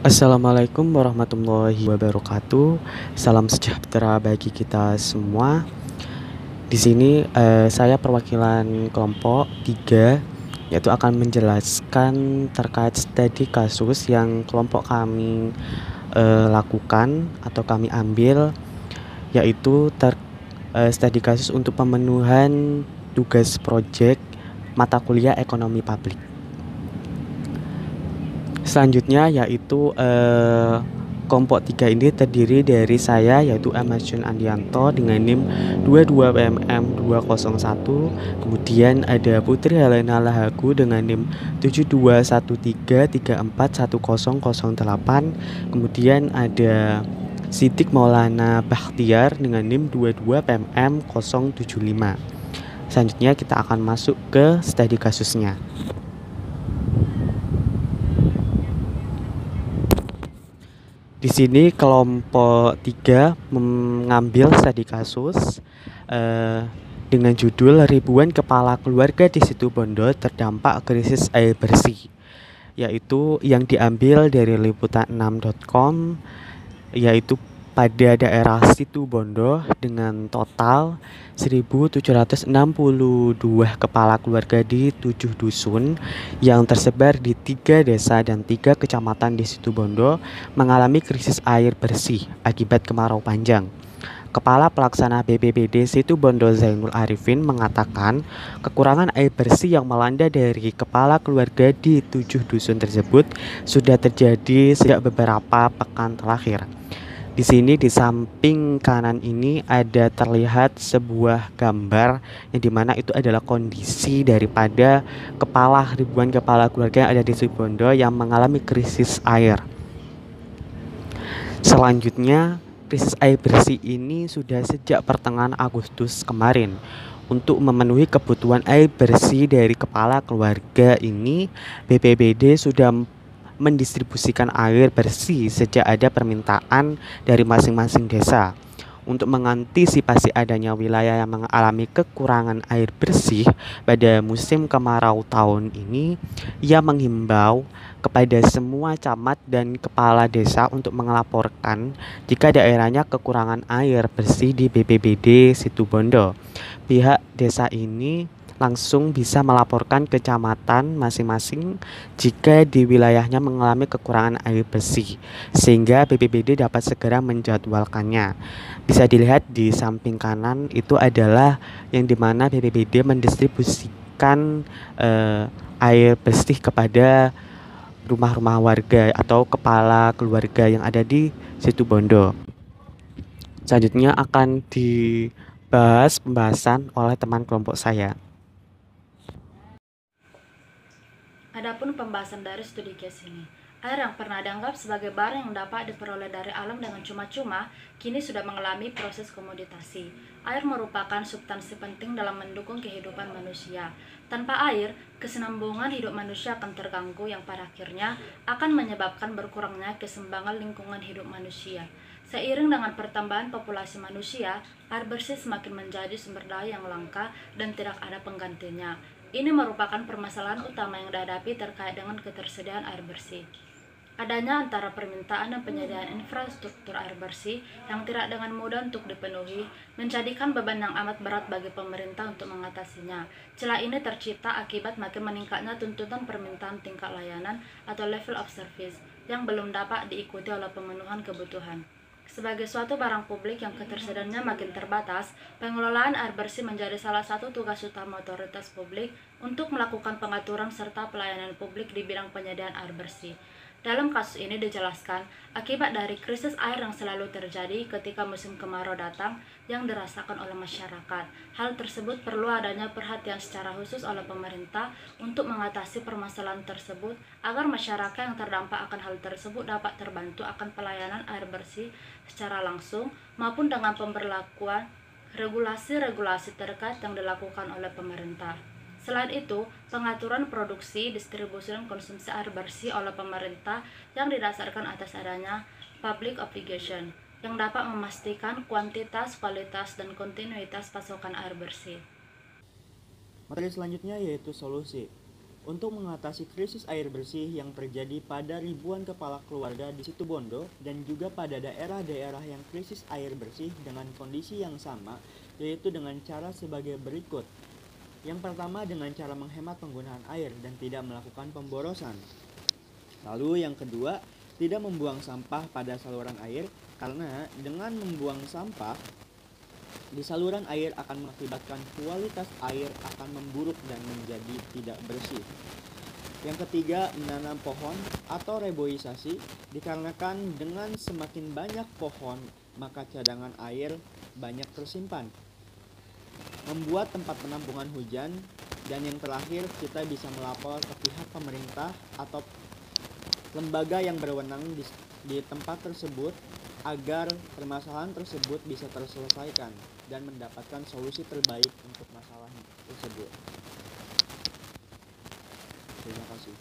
Assalamualaikum warahmatullahi wabarakatuh. Salam sejahtera bagi kita semua. Di sini saya perwakilan kelompok 3 yaitu akan menjelaskan terkait studi kasus yang kelompok kami lakukan atau kami ambil, yaitu studi kasus untuk pemenuhan tugas proyek mata kuliah ekonomi publik. Selanjutnya yaitu kelompok 3 ini terdiri dari saya yaitu Amazon Andianto dengan NIM 22PMM201. Kemudian ada Putri Helena Lahagu dengan NIM 721343410008. Kemudian ada Sidik Maulana Bakhtiar dengan NIM 22PMM075. Selanjutnya kita akan masuk ke studi kasusnya. Di sini kelompok 3 mengambil studi kasus dengan judul ribuan kepala keluarga di Situbondo terdampak krisis air bersih, yaitu yang diambil dari liputan6.com, yaitu pada daerah Situbondo dengan total 1.762 kepala keluarga di 7 dusun yang tersebar di 3 desa dan 3 kecamatan di Situbondo mengalami krisis air bersih akibat kemarau panjang. Kepala Pelaksana BPBD Situbondo Zainul Arifin mengatakan kekurangan air bersih yang melanda dari kepala keluarga di 7 dusun tersebut sudah terjadi sejak beberapa pekan terakhir. Di sini di samping kanan ini ada terlihat sebuah gambar yang dimana itu adalah kondisi daripada ribuan kepala keluarga yang ada di Situbondo yang mengalami krisis air. Selanjutnya, krisis air bersih ini sudah sejak pertengahan Agustus kemarin. Untuk memenuhi kebutuhan air bersih dari kepala keluarga ini, BPBD sudah mendistribusikan air bersih sejak ada permintaan dari masing-masing desa. Untuk mengantisipasi adanya wilayah yang mengalami kekurangan air bersih pada musim kemarau tahun ini, ia menghimbau kepada semua camat dan kepala desa untuk melaporkan jika daerahnya kekurangan air bersih di BPBD Situbondo. Pihak desa ini langsung bisa melaporkan ke kecamatan masing-masing jika di wilayahnya mengalami kekurangan air bersih, sehingga BPBD dapat segera menjadwalkannya. Bisa dilihat di samping kanan itu adalah yang dimana BPBD mendistribusikan air bersih kepada rumah-rumah warga atau kepala keluarga yang ada di Situbondo. Selanjutnya akan dibahas pembahasan oleh teman kelompok saya. Adapun pembahasan dari studi case ini, air yang pernah dianggap sebagai barang yang dapat diperoleh dari alam dengan cuma-cuma, kini sudah mengalami proses komoditasi. Air merupakan substansi penting dalam mendukung kehidupan manusia. Tanpa air, kesinambungan hidup manusia akan terganggu yang pada akhirnya akan menyebabkan berkurangnya keseimbangan lingkungan hidup manusia. Seiring dengan pertambahan populasi manusia, air bersih semakin menjadi sumber daya yang langka dan tidak ada penggantinya. Ini merupakan permasalahan utama yang dihadapi terkait dengan ketersediaan air bersih. Adanya antara permintaan dan penyediaan infrastruktur air bersih yang tidak dengan mudah untuk dipenuhi, menjadikan beban yang amat berat bagi pemerintah untuk mengatasinya. Celah ini tercipta akibat makin meningkatnya tuntutan permintaan tingkat layanan atau level of service yang belum dapat diikuti oleh pemenuhan kebutuhan. Sebagai suatu barang publik yang ketersediaannya makin terbatas, pengelolaan air bersih menjadi salah satu tugas utama otoritas publik untuk melakukan pengaturan serta pelayanan publik di bidang penyediaan air bersih. Dalam kasus ini dijelaskan, akibat dari krisis air yang selalu terjadi ketika musim kemarau datang yang dirasakan oleh masyarakat. Hal tersebut perlu adanya perhatian secara khusus oleh pemerintah untuk mengatasi permasalahan tersebut agar masyarakat yang terdampak akan hal tersebut dapat terbantu akan pelayanan air bersih secara langsung maupun dengan pemberlakuan regulasi-regulasi terkait yang dilakukan oleh pemerintah. Selain itu, pengaturan produksi, distribusi, dan konsumsi air bersih oleh pemerintah yang didasarkan atas adanya public obligation yang dapat memastikan kuantitas, kualitas, dan kontinuitas pasokan air bersih. Materi selanjutnya yaitu solusi. untuk mengatasi krisis air bersih yang terjadi pada ribuan kepala keluarga di Situbondo dan juga pada daerah-daerah yang krisis air bersih dengan kondisi yang sama, yaitu dengan cara sebagai berikut. Yang pertama, dengan cara menghemat penggunaan air dan tidak melakukan pemborosan. Lalu yang kedua, tidak membuang sampah pada saluran air, karena dengan membuang sampah di saluran air akan mengakibatkan kualitas air akan memburuk dan menjadi tidak bersih. Yang ketiga, menanam pohon atau reboisasi, dikarenakan dengan semakin banyak pohon, maka cadangan air banyak tersimpan. Membuat tempat penampungan hujan, dan yang terakhir, kita bisa melapor ke pihak pemerintah atau lembaga yang berwenang di tempat tersebut agar permasalahan tersebut bisa terselesaikan dan mendapatkan solusi terbaik untuk masalah tersebut. Terima kasih.